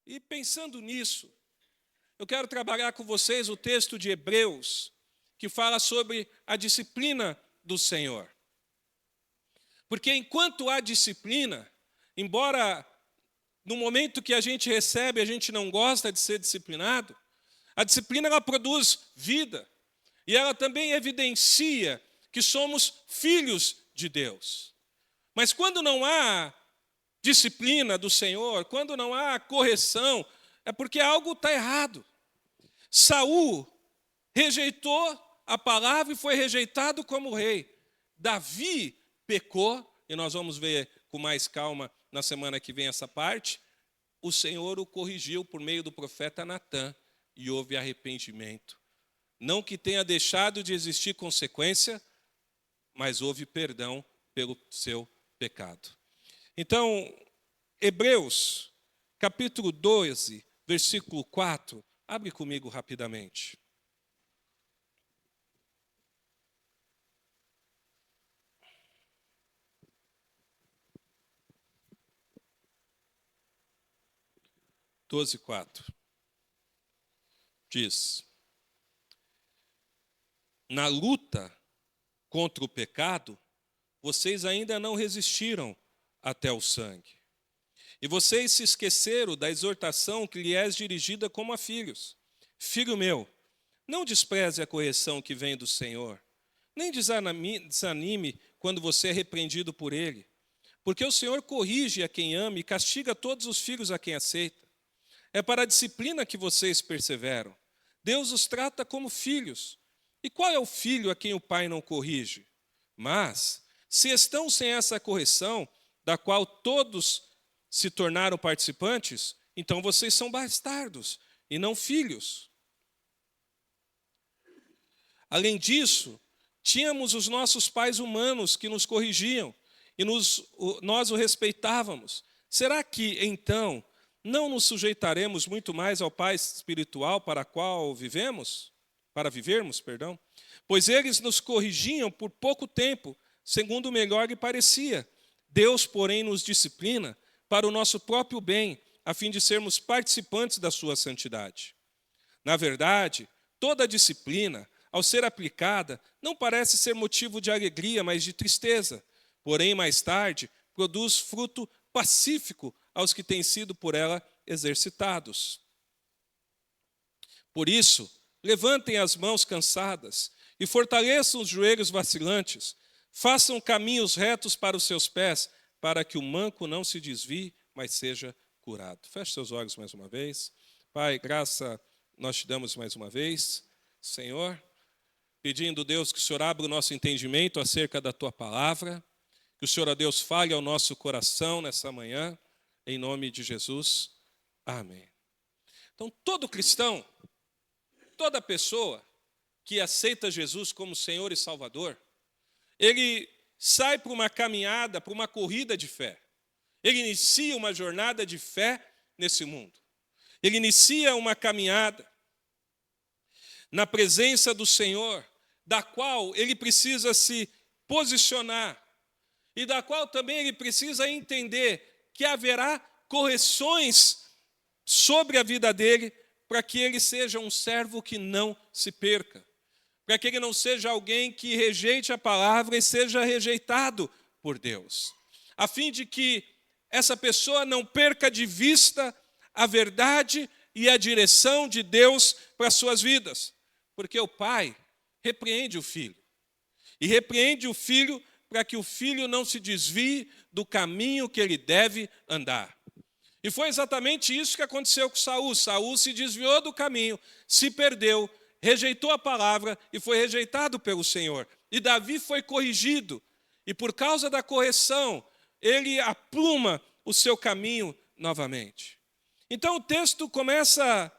E pensando nisso, eu quero trabalhar com vocês o texto de Hebreus, que fala sobre a disciplina do Senhor. Porque enquanto há disciplina, embora no momento que a gente recebe, a gente não gosta de ser disciplinado, a disciplina ela produz vida. E ela também evidencia que somos filhos de Deus. Mas quando não há disciplina do Senhor, quando não há correção, é porque algo está errado. Saul rejeitou a palavra e foi rejeitado como rei. Davi pecou, e nós vamos ver com mais calma na semana que vem essa parte. O Senhor o corrigiu por meio do profeta Natã e houve arrependimento. Não que tenha deixado de existir consequência, mas houve perdão pelo seu pecado. Então, Hebreus, capítulo 12, versículo 4, abre comigo rapidamente. Doze, 4. Diz: na luta contra o pecado, vocês ainda não resistiram até o sangue. E vocês se esqueceram da exortação que lhe é dirigida como a filhos. Filho meu, não despreze a correção que vem do Senhor, nem desanime quando você é repreendido por Ele. Porque o Senhor corrige a quem ama e castiga todos os filhos a quem aceita. É para a disciplina que vocês perseveram. Deus os trata como filhos. E qual é o filho a quem o pai não corrige? Mas, se estão sem essa correção, da qual todos se tornaram participantes, então vocês são bastardos e não filhos. Além disso, tínhamos os nossos pais humanos que nos corrigiam e nós o respeitávamos. Será que, então, não nos sujeitaremos muito mais ao Pai espiritual para vivermos? Pois eles nos corrigiam por pouco tempo, segundo o melhor lhe parecia. Deus, porém, nos disciplina para o nosso próprio bem, a fim de sermos participantes da sua santidade. Na verdade, toda disciplina, ao ser aplicada, não parece ser motivo de alegria, mas de tristeza. Porém, mais tarde, produz fruto pacífico aos que têm sido por ela exercitados. Por isso, levantem as mãos cansadas e fortaleçam os joelhos vacilantes. Façam caminhos retos para os seus pés, para que o manco não se desvie, mas seja curado. Feche seus olhos mais uma vez. Pai, graça nós te damos mais uma vez, Senhor, pedindo, Deus, que o Senhor abra o nosso entendimento acerca da Tua palavra, que o Senhor, ó Deus, fale ao nosso coração nessa manhã, em nome de Jesus. Amém. Então, todo cristão, toda pessoa que aceita Jesus como Senhor e Salvador, ele sai para uma caminhada, para uma corrida de fé. Ele inicia uma jornada de fé nesse mundo. Ele inicia uma caminhada na presença do Senhor, da qual ele precisa se posicionar e da qual também ele precisa entender que haverá correções sobre a vida dele para que ele seja um servo que não se perca. Para que ele não seja alguém que rejeite a palavra e seja rejeitado por Deus. A fim de que essa pessoa não perca de vista a verdade e a direção de Deus para as suas vidas. Porque o pai repreende o filho. E repreende o filho para que o filho não se desvie do caminho que ele deve andar. E foi exatamente isso que aconteceu com Saul. Saul se desviou do caminho, se perdeu, rejeitou a palavra e foi rejeitado pelo Senhor. E Davi foi corrigido. E por causa da correção, ele apruma o seu caminho novamente. Então o texto começa a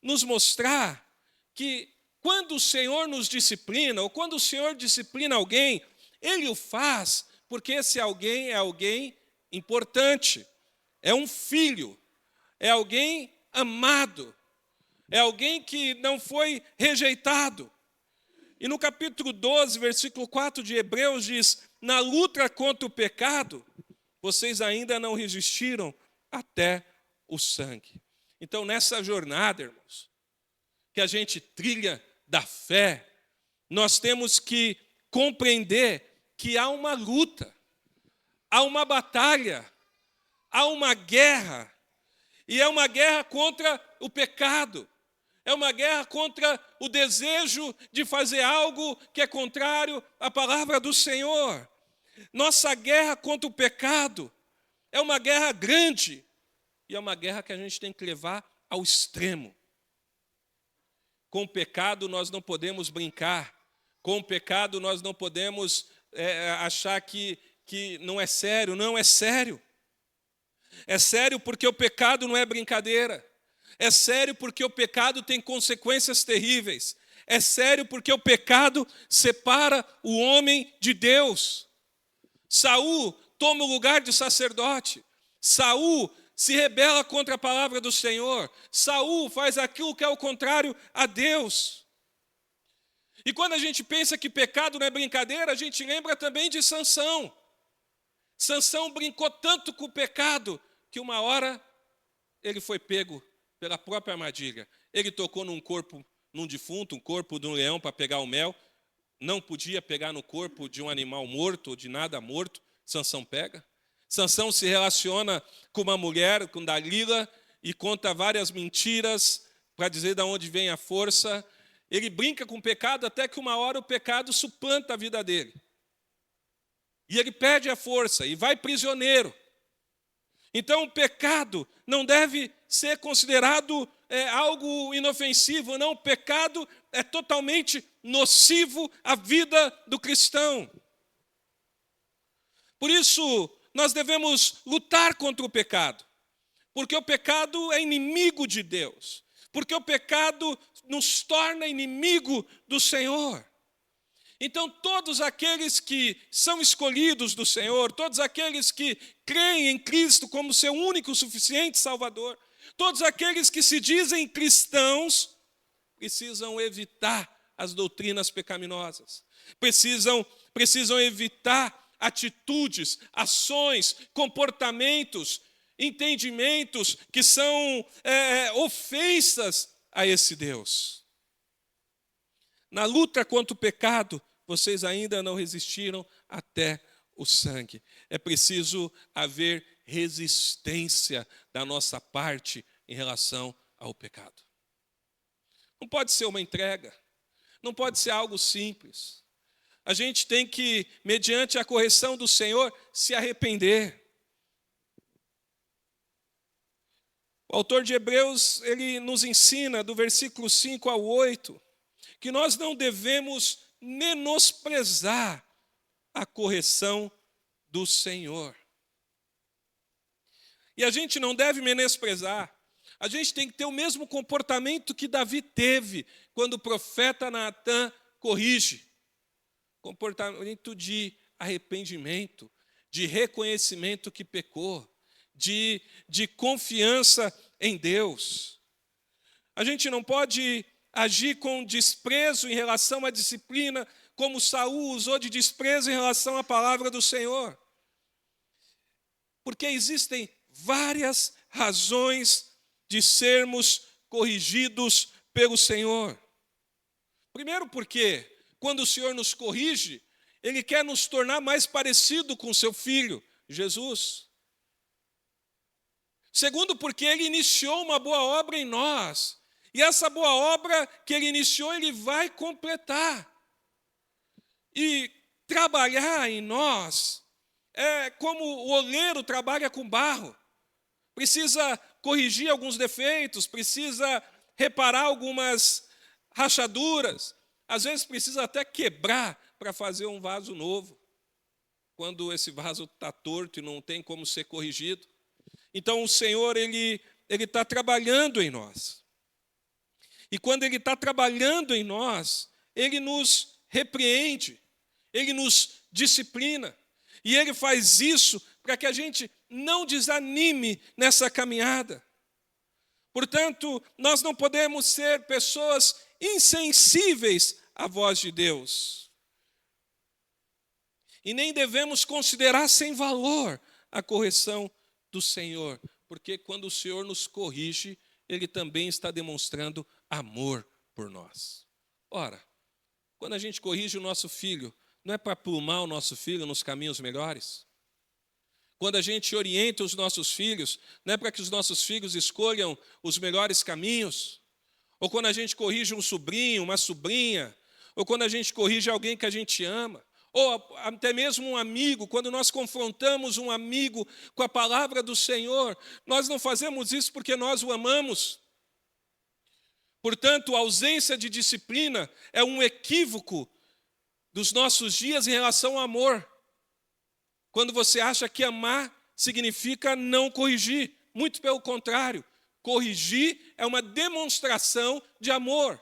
nos mostrar que quando o Senhor nos disciplina, ou quando o Senhor disciplina alguém, Ele o faz porque esse alguém é alguém importante. É um filho, é alguém amado. É alguém que não foi rejeitado. E no capítulo 12, versículo 4 de Hebreus diz: na luta contra o pecado, vocês ainda não resistiram até o sangue. Então, nessa jornada, irmãos, que a gente trilha da fé, nós temos que compreender que há uma luta, há uma batalha, há uma guerra, e é uma guerra contra o pecado, é uma guerra contra o desejo de fazer algo que é contrário à palavra do Senhor. Nossa guerra contra o pecado é uma guerra grande, e é uma guerra que a gente tem que levar ao extremo. Com o pecado nós não podemos brincar, com o pecado nós não podemos achar que não é sério. Não, é sério. É sério porque o pecado não é brincadeira. É sério porque o pecado tem consequências terríveis. É sério porque o pecado separa o homem de Deus. Saul toma o lugar de sacerdote. Saul se rebela contra a palavra do Senhor. Saul faz aquilo que é o contrário a Deus. E quando a gente pensa que pecado não é brincadeira, a gente lembra também de Sansão. Sansão brincou tanto com o pecado que uma hora ele foi pego pela própria armadilha. Ele tocou num defunto, um corpo de um leão para pegar o mel. Não podia pegar no corpo de um animal morto ou de nada morto. Sansão pega. Sansão se relaciona com uma mulher, com Dalila, e conta várias mentiras para dizer de onde vem a força. Ele brinca com o pecado até que uma hora o pecado suplanta a vida dele. E ele perde a força e vai prisioneiro. Então o pecado não deve ser considerado algo inofensivo, não. O pecado é totalmente nocivo à vida do cristão. Por isso, nós devemos lutar contra o pecado, porque o pecado é inimigo de Deus, porque o pecado nos torna inimigo do Senhor. Então, todos aqueles que são escolhidos do Senhor, todos aqueles que creem em Cristo como seu único e suficiente Salvador, todos aqueles que se dizem cristãos, precisam evitar as doutrinas pecaminosas, precisam evitar atitudes, ações, comportamentos, entendimentos que são ofensas a esse Deus. Na luta contra o pecado, vocês ainda não resistiram até o sangue. É preciso haver resistência da nossa parte em relação ao pecado. Não pode ser uma entrega, não pode ser algo simples. A gente tem que, mediante a correção do Senhor, se arrepender. O autor de Hebreus, ele nos ensina, do versículo 5 ao 8, que nós não devemos menosprezar a correção do Senhor. E a gente não deve menosprezar. A gente tem que ter o mesmo comportamento que Davi teve quando o profeta Natã corrige. Comportamento de arrependimento, de reconhecimento que pecou, de confiança em Deus. A gente não pode agir com desprezo em relação à disciplina, como Saul usou de desprezo em relação à palavra do Senhor. Porque existem várias razões de sermos corrigidos pelo Senhor. Primeiro porque, quando o Senhor nos corrige, Ele quer nos tornar mais parecido com o seu Filho, Jesus. Segundo porque Ele iniciou uma boa obra em nós. E essa boa obra que Ele iniciou, Ele vai completar. E trabalhar em nós é como o oleiro trabalha com barro. Precisa corrigir alguns defeitos, precisa reparar algumas rachaduras. Às vezes precisa até quebrar para fazer um vaso novo, quando esse vaso está torto e não tem como ser corrigido. Então o Senhor, Ele está trabalhando em nós. E quando Ele está trabalhando em nós, Ele nos repreende, Ele nos disciplina. E Ele faz isso para que a gente não desanime nessa caminhada. Portanto, nós não podemos ser pessoas insensíveis à voz de Deus. E nem devemos considerar sem valor a correção do Senhor, porque quando o Senhor nos corrige, ele também está demonstrando amor por nós. Ora, quando a gente corrige o nosso filho, não é para aprumar o nosso filho nos caminhos melhores? Quando a gente orienta os nossos filhos, não é para que os nossos filhos escolham os melhores caminhos? Ou quando a gente corrige um sobrinho, uma sobrinha, ou quando a gente corrige alguém que a gente ama, ou até mesmo um amigo, quando nós confrontamos um amigo com a palavra do Senhor, nós não fazemos isso porque nós o amamos. Portanto, a ausência de disciplina é um equívoco dos nossos dias em relação ao amor. Quando você acha que amar significa não corrigir, muito pelo contrário, corrigir é uma demonstração de amor.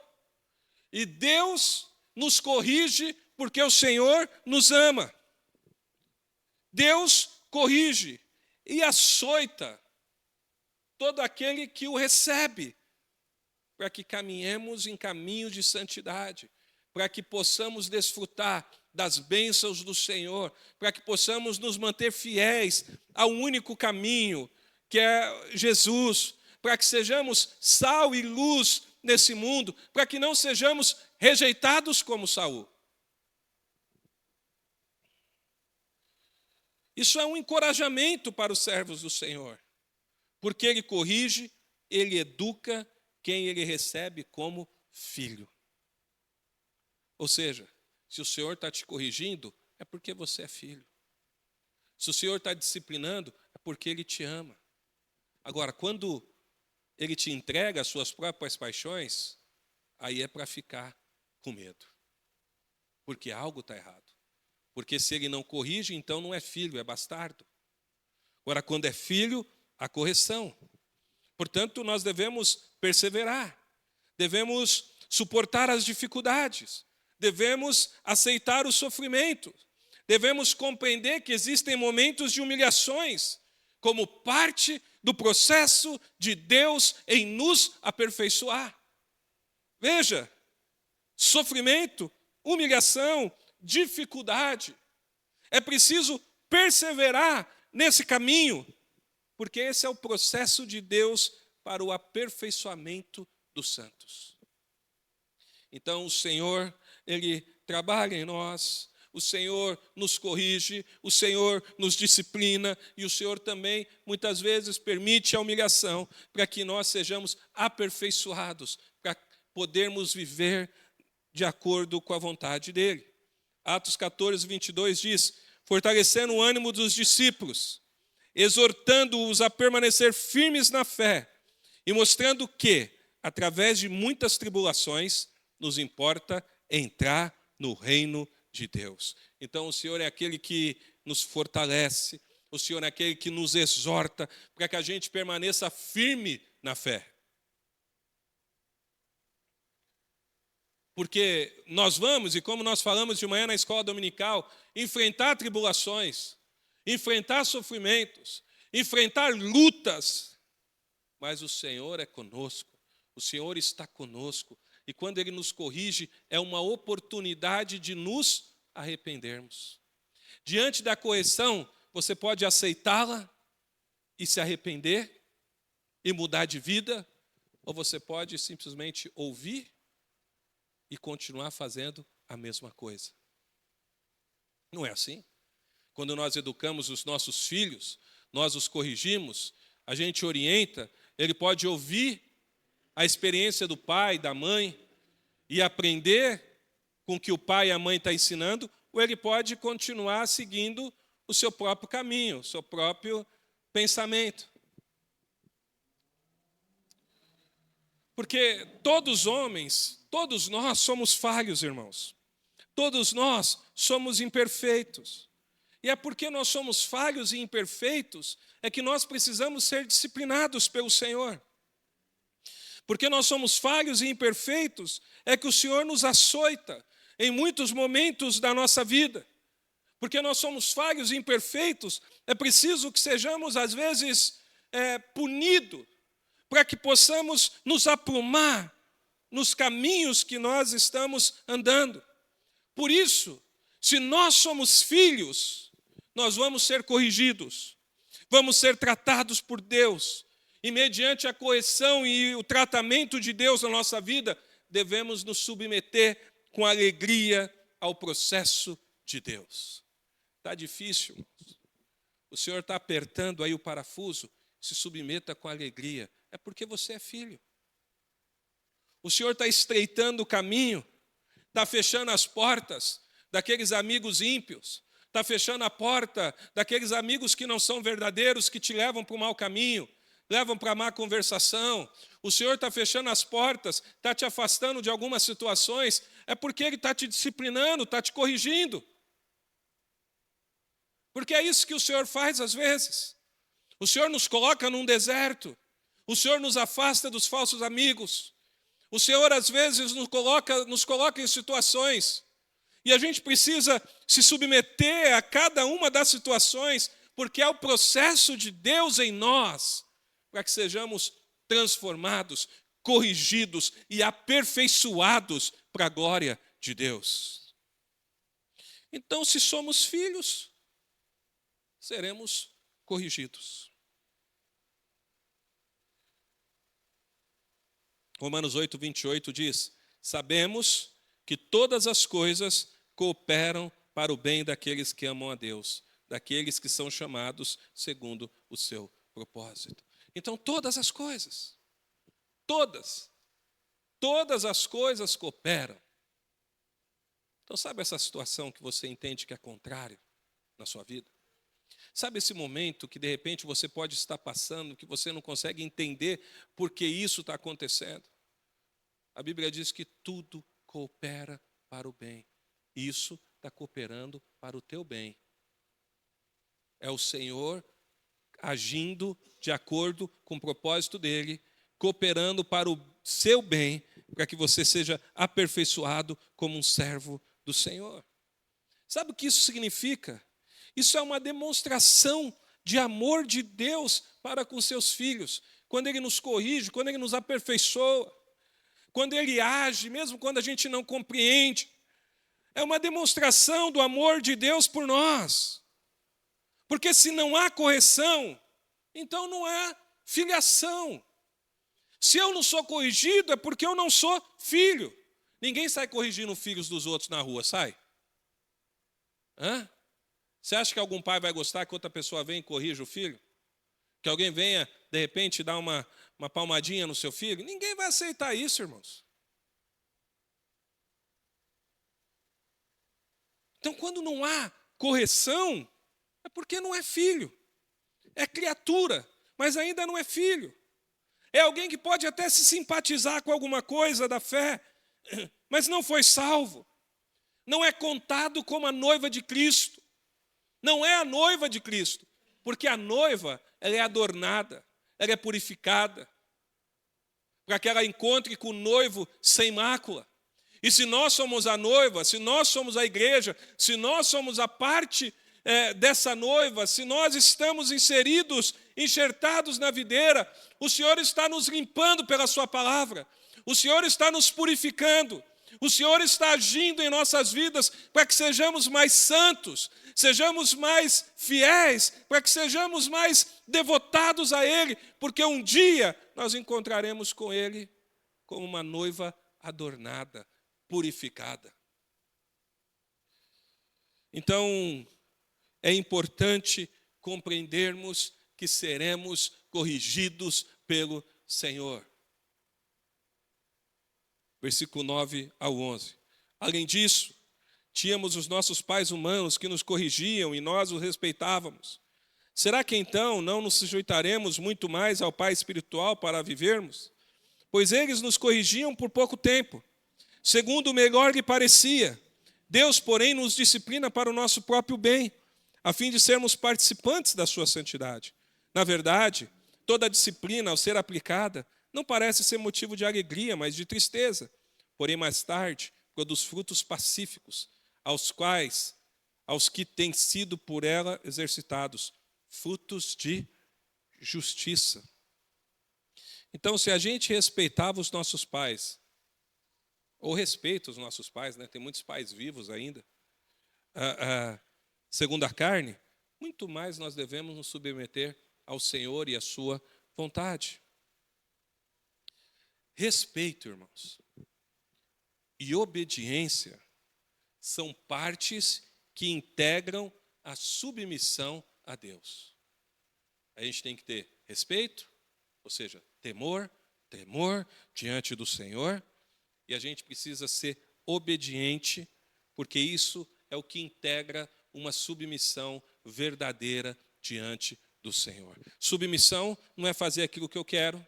E Deus nos corrige porque o Senhor nos ama. Deus corrige e açoita todo aquele que o recebe, para que caminhemos em caminho de santidade, para que possamos desfrutar das bênçãos do Senhor, para que possamos nos manter fiéis ao único caminho, que é Jesus, para que sejamos sal e luz nesse mundo, para que não sejamos rejeitados como Saul. Isso é um encorajamento para os servos do Senhor, porque ele corrige, ele educa quem ele recebe como filho. Ou seja, se o Senhor está te corrigindo, é porque você é filho. Se o Senhor está disciplinando, é porque Ele te ama. Agora, quando Ele te entrega as suas próprias paixões, aí é para ficar com medo. Porque algo está errado. Porque se Ele não corrige, então não é filho, é bastardo. Agora, quando é filho, há correção. Portanto, nós devemos perseverar. Devemos suportar as dificuldades. Devemos aceitar o sofrimento. Devemos compreender que existem momentos de humilhações, como parte do processo de Deus em nos aperfeiçoar. Veja, sofrimento, humilhação, dificuldade. É preciso perseverar nesse caminho, porque esse é o processo de Deus para o aperfeiçoamento dos santos. Então, o Senhor, Ele trabalha em nós, o Senhor nos corrige, o Senhor nos disciplina e o Senhor também, muitas vezes, permite a humilhação para que nós sejamos aperfeiçoados, para podermos viver de acordo com a vontade dEle. Atos 14, 22 diz, fortalecendo o ânimo dos discípulos, exortando-os a permanecer firmes na fé e mostrando que, através de muitas tribulações, nos importa entrar no reino de Deus. Então o Senhor é aquele que nos fortalece, o Senhor é aquele que nos exorta para que a gente permaneça firme na fé. Porque nós vamos, e como nós falamos de manhã na escola dominical, enfrentar tribulações, enfrentar sofrimentos, enfrentar lutas, mas o Senhor é conosco, o Senhor está conosco. E quando Ele nos corrige, é uma oportunidade de nos arrependermos. Diante da correção, você pode aceitá-la e se arrepender e mudar de vida, ou você pode simplesmente ouvir e continuar fazendo a mesma coisa. Não é assim? Quando nós educamos os nossos filhos, nós os corrigimos, a gente orienta, ele pode ouvir a experiência do pai, da mãe, e aprender com o que o pai e a mãe estão ensinando, ou ele pode continuar seguindo o seu próprio caminho, o seu próprio pensamento. Porque todos os homens, todos nós somos falhos, irmãos. Todos nós somos imperfeitos. E é porque nós somos falhos e imperfeitos, é que nós precisamos ser disciplinados pelo Senhor. Porque nós somos falhos e imperfeitos, é que o Senhor nos açoita em muitos momentos da nossa vida. Porque nós somos falhos e imperfeitos, é preciso que sejamos, às vezes, punidos, para que possamos nos aprumar nos caminhos que nós estamos andando. Por isso, se nós somos filhos, nós vamos ser corrigidos, vamos ser tratados por Deus, E mediante a correção e o tratamento de Deus na nossa vida, devemos nos submeter com alegria ao processo de Deus. Está difícil, irmãos. O Senhor está apertando aí o parafuso, se submeta com alegria. É porque você é filho. O Senhor está estreitando o caminho, está fechando as portas daqueles amigos ímpios, está fechando a porta daqueles amigos que não são verdadeiros, que te levam para o mau caminho, levam para a má conversação. O Senhor está fechando as portas, está te afastando de algumas situações, é porque Ele está te disciplinando, está te corrigindo. Porque é isso que o Senhor faz às vezes. O Senhor nos coloca num deserto, o Senhor nos afasta dos falsos amigos, o Senhor às vezes nos coloca em situações, e a gente precisa se submeter a cada uma das situações, porque é o processo de Deus em nós, para que sejamos transformados, corrigidos e aperfeiçoados para a glória de Deus. Então, se somos filhos, seremos corrigidos. Romanos 8, 28 diz: sabemos que todas as coisas cooperam para o bem daqueles que amam a Deus, daqueles que são chamados segundo o seu propósito. Então, todas as coisas, todas as coisas cooperam. Então, sabe essa situação que você entende que é contrário na sua vida? Sabe esse momento que de repente você pode estar passando, que você não consegue entender por que isso está acontecendo? A Bíblia diz que tudo coopera para o bem. Isso está cooperando para o teu bem. É o Senhor agindo de acordo com o propósito dele, cooperando para o seu bem, para que você seja aperfeiçoado como um servo do Senhor. Sabe o que isso significa? Isso é uma demonstração de amor de Deus para com seus filhos. Quando Ele nos corrige, quando Ele nos aperfeiçoa, quando Ele age, mesmo quando a gente não compreende. É uma demonstração do amor de Deus por nós. Porque se não há correção, então não há filiação. Se eu não sou corrigido, é porque eu não sou filho. Ninguém sai corrigindo filhos dos outros na rua, sai? Hã? Você acha que algum pai vai gostar que outra pessoa venha e corrija o filho? Que alguém venha, de repente, dar uma palmadinha no seu filho? Ninguém vai aceitar isso, irmãos. Então, quando não há correção, é porque não é filho. É criatura, mas ainda não é filho. É alguém que pode até se simpatizar com alguma coisa da fé, mas não foi salvo. Não é contado como a noiva de Cristo. Não é a noiva de Cristo, porque a noiva, ela é adornada, ela é purificada, para que ela encontre com o noivo sem mácula. E se nós somos a noiva, se nós somos a igreja, se nós somos a parte dessa noiva, se nós estamos inseridos, enxertados na videira, o Senhor está nos limpando pela sua palavra, o Senhor está nos purificando, o Senhor está agindo em nossas vidas para que sejamos mais santos, sejamos mais fiéis, para que sejamos mais devotados a Ele, porque um dia nós encontraremos com Ele como uma noiva adornada, purificada. Então, é importante compreendermos que seremos corrigidos pelo Senhor. Versículo 9 ao 11. Além disso, tínhamos os nossos pais humanos que nos corrigiam e nós os respeitávamos. Será que então não nos sujeitaremos muito mais ao Pai espiritual para vivermos? Pois eles nos corrigiam por pouco tempo, segundo o melhor lhe parecia. Deus, porém, nos disciplina para o nosso próprio bem, a fim de sermos participantes da sua santidade. Na verdade, toda disciplina, ao ser aplicada, não parece ser motivo de alegria, mas de tristeza. Porém, mais tarde, produz frutos pacíficos, aos que têm sido por ela exercitados, frutos de justiça. Então, se a gente respeitava os nossos pais, ou respeita os nossos pais, né? Tem muitos pais vivos ainda, segundo a carne, muito mais nós devemos nos submeter ao Senhor e à sua vontade. Respeito, irmãos, e obediência são partes que integram a submissão a Deus. A gente tem que ter respeito, ou seja, temor diante do Senhor, e a gente precisa ser obediente, porque isso é o que integra uma submissão verdadeira diante do Senhor. Submissão não é fazer aquilo que eu quero,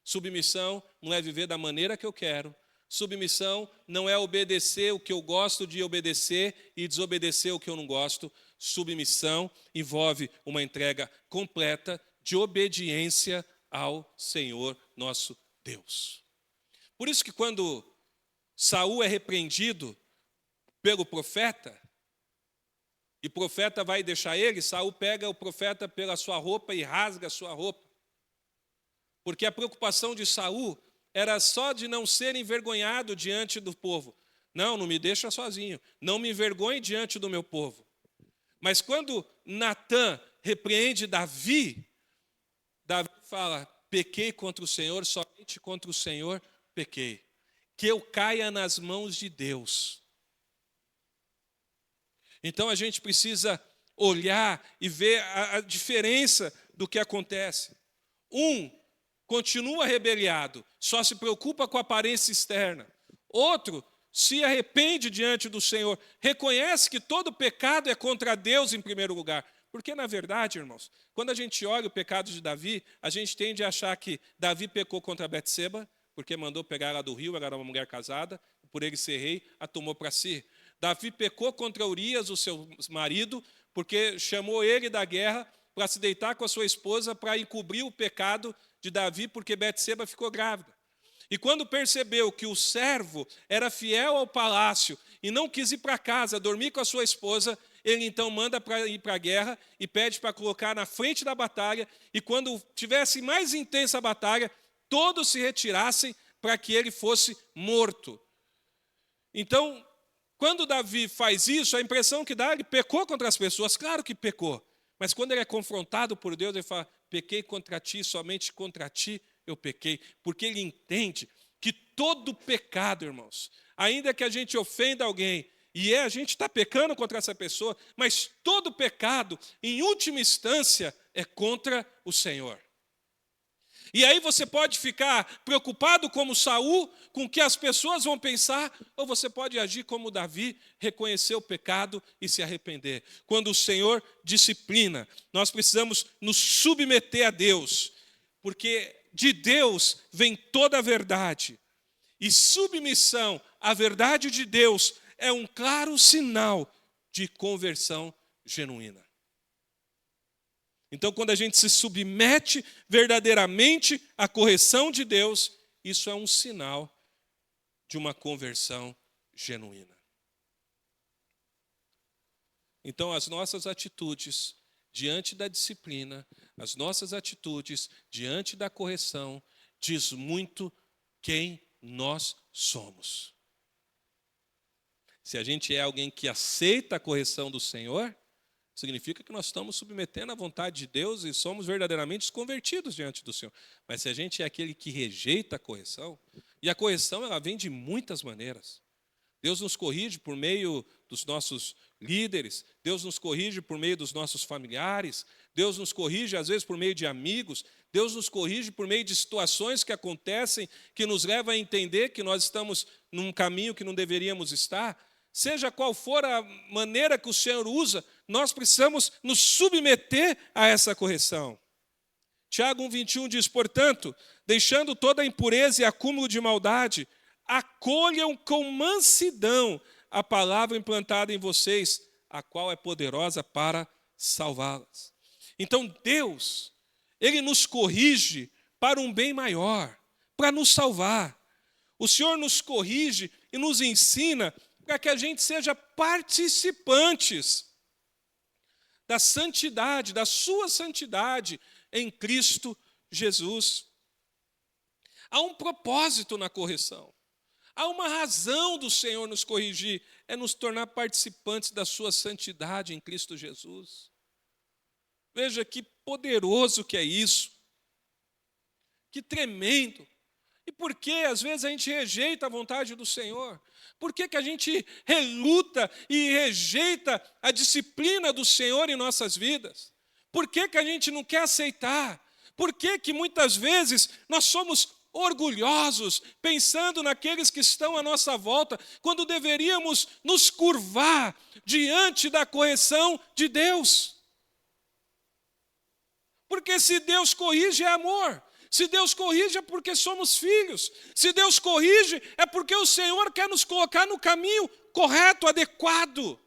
submissão não é viver da maneira que eu quero, submissão não é obedecer o que eu gosto de obedecer e desobedecer o que eu não gosto. Submissão envolve uma entrega completa de obediência ao Senhor nosso Deus. Por isso que quando Saul é repreendido pelo profeta, e o profeta vai deixar ele, Saul pega o profeta pela sua roupa e rasga a sua roupa. Porque a preocupação de Saul era só de não ser envergonhado diante do povo. Não me deixa sozinho, não me envergonhe diante do meu povo. Mas quando Natã repreende Davi, Davi fala, pequei contra o Senhor, somente contra o Senhor pequei. Que eu caia nas mãos de Deus. Então a gente precisa olhar e ver a diferença do que acontece. Continua rebeliado, só se preocupa com a aparência externa. Outro se arrepende diante do Senhor, reconhece que todo pecado é contra Deus em primeiro lugar. Porque, na verdade, irmãos, quando a gente olha o pecado de Davi, a gente tende a achar que Davi pecou contra Betseba, porque mandou pegar ela do rio, ela era uma mulher casada, por ele ser rei, a tomou para si. Davi pecou contra Urias, o seu marido, porque chamou ele da guerra para se deitar com a sua esposa, para encobrir o pecado de Davi, porque Betseba ficou grávida. E quando percebeu que o servo era fiel ao palácio e não quis ir para casa, dormir com a sua esposa, ele então manda para ir para a guerra e pede para colocar na frente da batalha, e quando tivesse mais intensa a batalha, todos se retirassem para que ele fosse morto. Então, quando Davi faz isso, a impressão que dá, ele pecou contra as pessoas, claro que pecou, mas quando ele é confrontado por Deus, ele fala, pequei contra ti, somente contra ti eu pequei, porque ele entende que todo pecado, irmãos, ainda que a gente ofenda alguém, e a gente está pecando contra essa pessoa, mas todo pecado, em última instância, é contra o Senhor. E aí você pode ficar preocupado como Saul, com o que as pessoas vão pensar, ou você pode agir como Davi, reconhecer o pecado e se arrepender. Quando o Senhor disciplina, nós precisamos nos submeter a Deus, porque de Deus vem toda a verdade. E submissão à verdade de Deus é um claro sinal de conversão genuína. Então, quando a gente se submete verdadeiramente à correção de Deus, isso é um sinal de uma conversão genuína. Então, as nossas atitudes diante da disciplina, as nossas atitudes diante da correção, diz muito quem nós somos. Se a gente é alguém que aceita a correção do Senhor, significa que nós estamos submetendo à vontade de Deus e somos verdadeiramente convertidos diante do Senhor. Mas se a gente é aquele que rejeita a correção, e a correção ela vem de muitas maneiras. Deus nos corrige por meio dos nossos líderes, Deus nos corrige por meio dos nossos familiares, Deus nos corrige às vezes por meio de amigos, Deus nos corrige por meio de situações que acontecem, que nos levam a entender que nós estamos num caminho que não deveríamos estar. Seja qual for a maneira que o Senhor usa, nós precisamos nos submeter a essa correção. Tiago 1,21 diz, portanto, deixando toda a impureza e acúmulo de maldade, acolham com mansidão a palavra implantada em vocês, a qual é poderosa para salvá-las. Então Deus, Ele nos corrige para um bem maior, para nos salvar. O Senhor nos corrige e nos ensina para que a gente seja participantes da santidade, da sua santidade em Cristo Jesus. Há um propósito na correção. Há uma razão do Senhor nos corrigir, é nos tornar participantes da sua santidade em Cristo Jesus. Veja que poderoso que é isso. Que tremendo! E por que às vezes a gente rejeita a vontade do Senhor? Por que a gente reluta e rejeita a disciplina do Senhor em nossas vidas? Por que a gente não quer aceitar? Por que muitas vezes nós somos orgulhosos, pensando naqueles que estão à nossa volta, quando deveríamos nos curvar diante da correção de Deus? Porque se Deus corrige é amor. Se Deus corrige é porque somos filhos. Se Deus corrige é porque o Senhor quer nos colocar no caminho correto, adequado.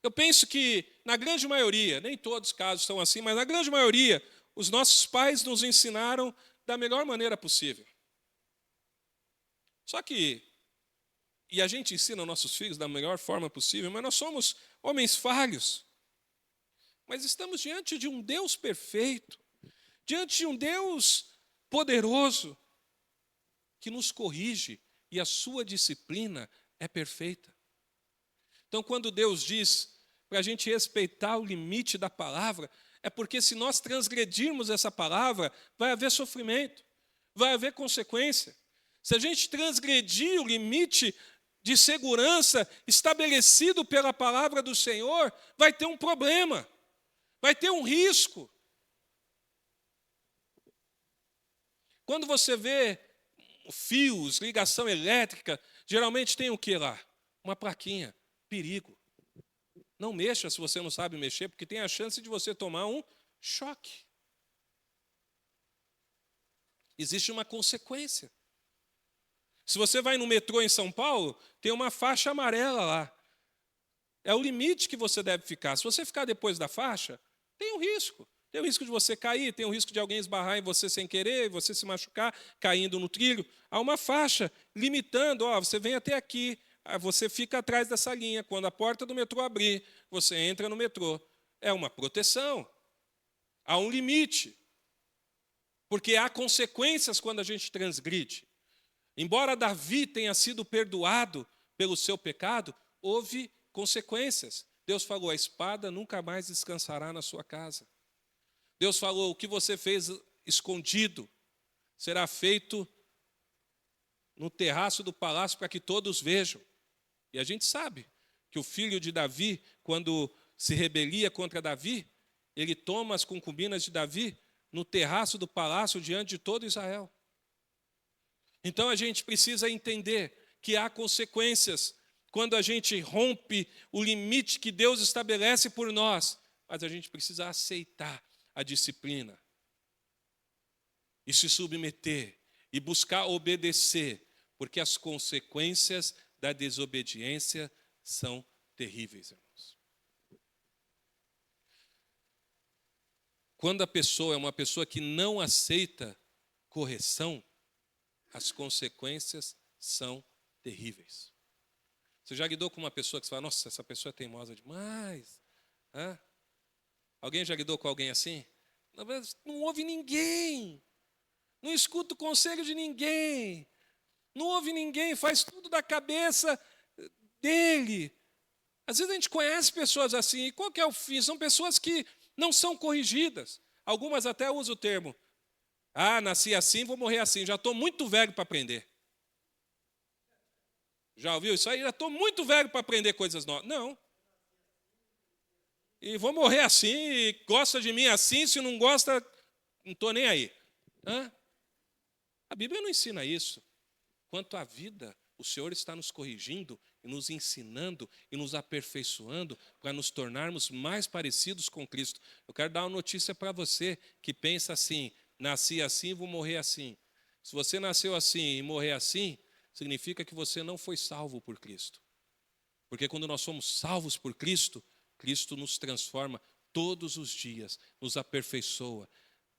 Eu penso que na grande maioria, nem todos os casos são assim, mas na grande maioria, os nossos pais nos ensinaram da melhor maneira possível. Só que, e a gente ensina nossos filhos da melhor forma possível, mas nós somos homens falhos. Mas estamos diante de um Deus perfeito, diante de um Deus poderoso, que nos corrige, e a sua disciplina é perfeita. Então, quando Deus diz para a gente respeitar o limite da palavra, é porque se nós transgredirmos essa palavra, vai haver sofrimento, vai haver consequência. Se a gente transgredir o limite de segurança estabelecido pela palavra do Senhor, vai ter um problema, vai ter um risco. Quando você vê fios, ligação elétrica, geralmente tem o que lá? Uma plaquinha, perigo. Não mexa se você não sabe mexer, porque tem a chance de você tomar um choque. Existe uma consequência. Se você vai no metrô em São Paulo, tem uma faixa amarela lá. É o limite que você deve ficar. Se você ficar depois da faixa, tem um risco. Tem o risco de você cair, tem o risco de alguém esbarrar em você sem querer, você se machucar, caindo no trilho. Há uma faixa limitando, você vem até aqui, você fica atrás dessa linha. Quando a porta do metrô abrir, você entra no metrô. É uma proteção. Há um limite. Porque há consequências quando a gente transgride. Embora Davi tenha sido perdoado pelo seu pecado, houve consequências. Deus falou, a espada nunca mais descansará na sua casa. Deus falou, o que você fez escondido será feito no terraço do palácio para que todos vejam. E a gente sabe que o filho de Davi, quando se rebelia contra Davi, ele toma as concubinas de Davi no terraço do palácio diante de todo Israel. Então a gente precisa entender que há consequências quando a gente rompe o limite que Deus estabelece por nós, mas a gente precisa aceitar a disciplina e se submeter e buscar obedecer, porque as consequências da desobediência são terríveis, irmãos. Quando a pessoa é uma pessoa que não aceita correção, as consequências são terríveis. Você já lidou com uma pessoa que você fala, nossa, essa pessoa é teimosa demais? Alguém já lidou com alguém assim? Não ouve ninguém, não escuta o conselho de ninguém, não ouve ninguém, faz tudo da cabeça dele. Às vezes a gente conhece pessoas assim, e qual que é o fim? São pessoas que não são corrigidas. Algumas até usam o termo, nasci assim, vou morrer assim, já estou muito velho para aprender. Já ouviu isso aí? Já estou muito velho para aprender coisas novas. Não. E vou morrer assim, e gosta de mim assim, se não gosta, não estou nem aí. A Bíblia não ensina isso. Quanto à vida, o Senhor está nos corrigindo e nos ensinando e nos aperfeiçoando para nos tornarmos mais parecidos com Cristo. Eu quero dar uma notícia para você que pensa assim, nasci assim, vou morrer assim. Se você nasceu assim e morrer assim, significa que você não foi salvo por Cristo. Porque quando nós somos salvos por Cristo, Cristo nos transforma todos os dias, nos aperfeiçoa,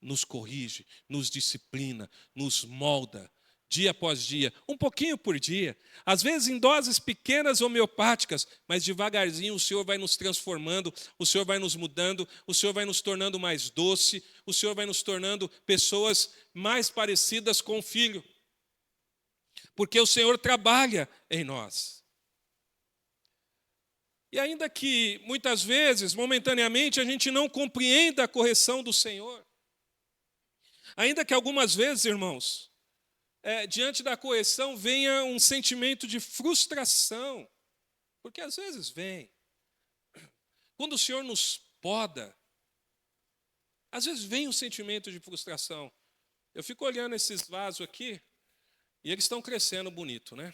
nos corrige, nos disciplina, nos molda, dia após dia, um pouquinho por dia, às vezes em doses pequenas homeopáticas, mas devagarzinho o Senhor vai nos transformando, o Senhor vai nos mudando, o Senhor vai nos tornando mais doce, o Senhor vai nos tornando pessoas mais parecidas com o Filho, porque o Senhor trabalha em nós. E ainda que muitas vezes, momentaneamente, a gente não compreenda a correção do Senhor, Ainda que algumas vezes, irmãos, diante da correção venha um sentimento de frustração, porque às vezes vem. Quando o Senhor nos poda, às vezes vem um sentimento de frustração. Eu fico olhando esses vasos aqui, e eles estão crescendo bonito, né?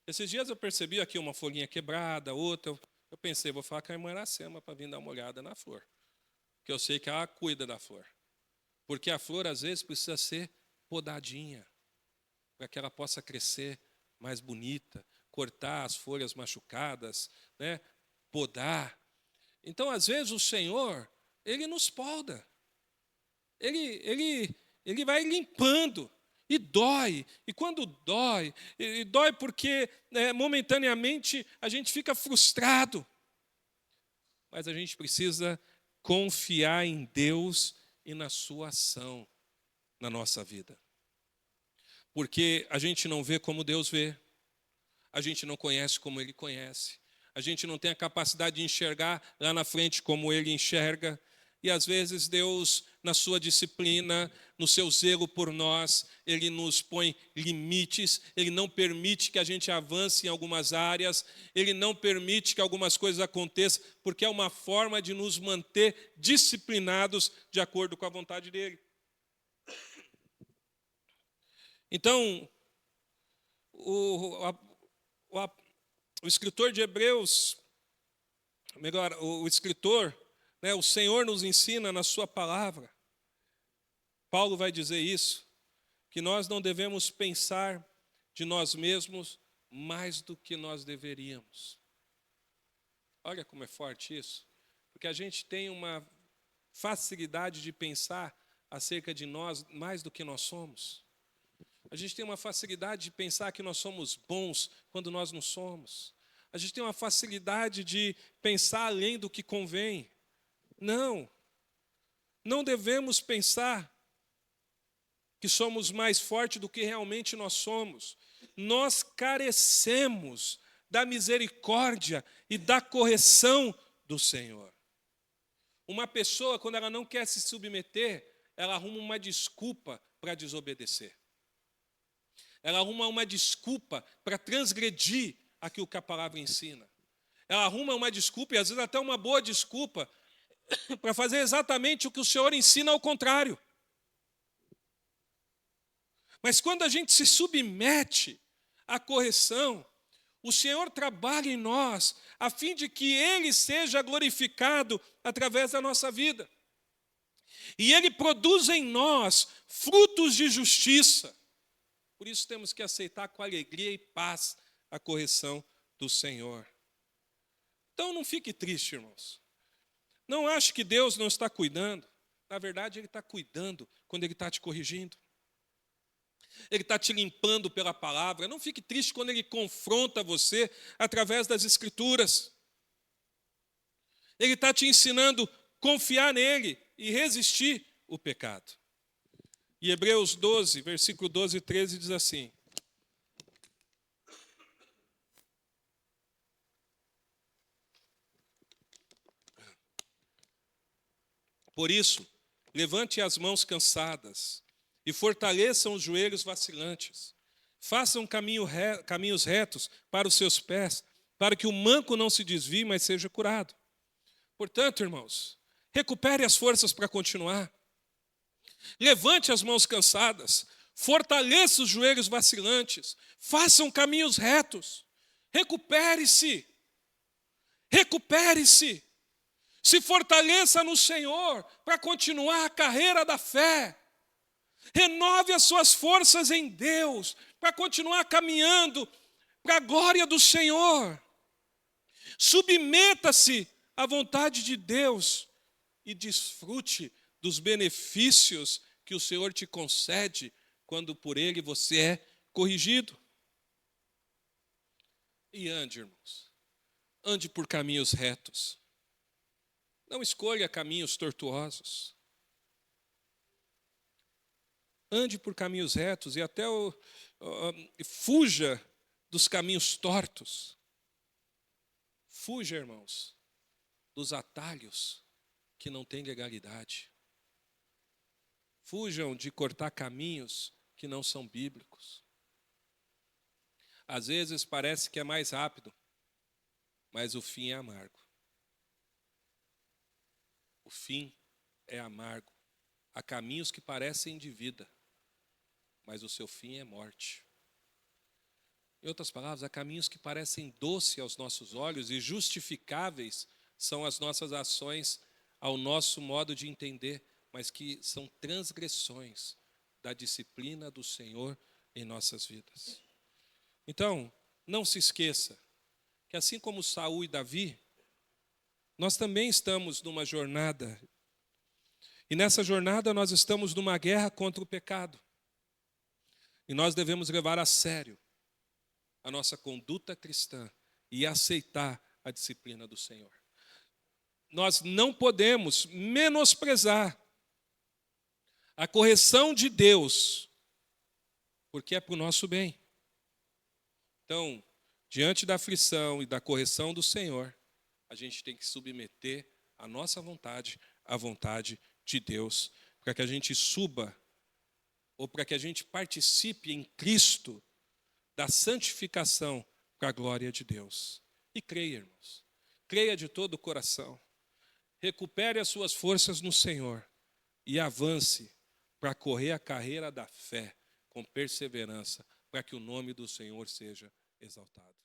Esses dias eu percebi aqui uma folhinha quebrada, outra. Eu pensei, vou falar com a irmã Iracema para vir dar uma olhada na flor. Porque eu sei que ela cuida da flor. Porque a flor, às vezes, precisa ser podadinha, para que ela possa crescer mais bonita, cortar as folhas machucadas, né? Podar. Então, às vezes, o Senhor, Ele nos poda. Ele vai limpando. E dói. E quando dói, dói porque momentaneamente a gente fica frustrado. Mas a gente precisa confiar em Deus e na sua ação na nossa vida. Porque a gente não vê como Deus vê. A gente não conhece como Ele conhece. A gente não tem a capacidade de enxergar lá na frente como Ele enxerga. E às vezes Deus, na sua disciplina, no seu zelo por nós, Ele nos põe limites, Ele não permite que a gente avance em algumas áreas, Ele não permite que algumas coisas aconteçam, porque é uma forma de nos manter disciplinados de acordo com a vontade dEle. Então, o escritor de Hebreus, melhor, o escritor, o Senhor nos ensina na sua palavra, Paulo vai dizer isso, que nós não devemos pensar de nós mesmos mais do que nós deveríamos. Olha como é forte isso, porque a gente tem uma facilidade de pensar acerca de nós mais do que nós somos. A gente tem uma facilidade de pensar que nós somos bons quando nós não somos. A gente tem uma facilidade de pensar além do que convém. Não devemos pensar que somos mais fortes do que realmente nós somos. Nós carecemos da misericórdia e da correção do Senhor. Uma pessoa, quando ela não quer se submeter, ela arruma uma desculpa para desobedecer. Ela arruma uma desculpa para transgredir aquilo que a palavra ensina. Ela arruma uma desculpa, e às vezes até uma boa desculpa, para fazer exatamente o que o Senhor ensina ao contrário. Mas quando a gente se submete à correção, o Senhor trabalha em nós, a fim de que Ele seja glorificado através da nossa vida. E Ele produz em nós frutos de justiça. Por isso temos que aceitar com alegria e paz a correção do Senhor. Então não fique triste, irmãos. Não ache que Deus não está cuidando. Na verdade, Ele está cuidando quando Ele está te corrigindo. Ele está te limpando pela palavra. Não fique triste quando Ele confronta você através das Escrituras. Ele está te ensinando a confiar nele e resistir o pecado. E Hebreus 12, versículo 12 e 13 diz assim: por isso, levante as mãos cansadas e fortaleçam os joelhos vacilantes. Façam caminhos retos para os seus pés, para que o manco não se desvie, mas seja curado. Portanto, irmãos, recupere as forças para continuar. Levante as mãos cansadas, fortaleça os joelhos vacilantes, façam caminhos retos. Recupere-se. Recupere-se. Se fortaleça no Senhor para continuar a carreira da fé. Renove as suas forças em Deus para continuar caminhando para a glória do Senhor. Submeta-se à vontade de Deus e desfrute dos benefícios que o Senhor te concede quando por Ele você é corrigido. E ande, irmãos, ande por caminhos retos. Não escolha caminhos tortuosos. Ande por caminhos retos e até fuja dos caminhos tortos. Fuja, irmãos, dos atalhos que não têm legalidade. Fujam de cortar caminhos que não são bíblicos. Às vezes parece que é mais rápido, mas o fim é amargo. O fim é amargo. Há caminhos que parecem de vida, mas o seu fim é morte. Em outras palavras, há caminhos que parecem doces aos nossos olhos e justificáveis são as nossas ações ao nosso modo de entender, mas que são transgressões da disciplina do Senhor em nossas vidas. Então, não se esqueça que assim como Saul e Davi, nós também estamos numa jornada. E nessa jornada nós estamos numa guerra contra o pecado. E nós devemos levar a sério a nossa conduta cristã e aceitar a disciplina do Senhor. Nós não podemos menosprezar a correção de Deus, porque é para o nosso bem. Então, diante da aflição e da correção do Senhor, a gente tem que submeter a nossa vontade à vontade de Deus, para que a gente suba, ou para que a gente participe em Cristo da santificação para a glória de Deus. E creia, irmãos, creia de todo o coração, recupere as suas forças no Senhor e avance para correr a carreira da fé com perseverança, para que o nome do Senhor seja exaltado.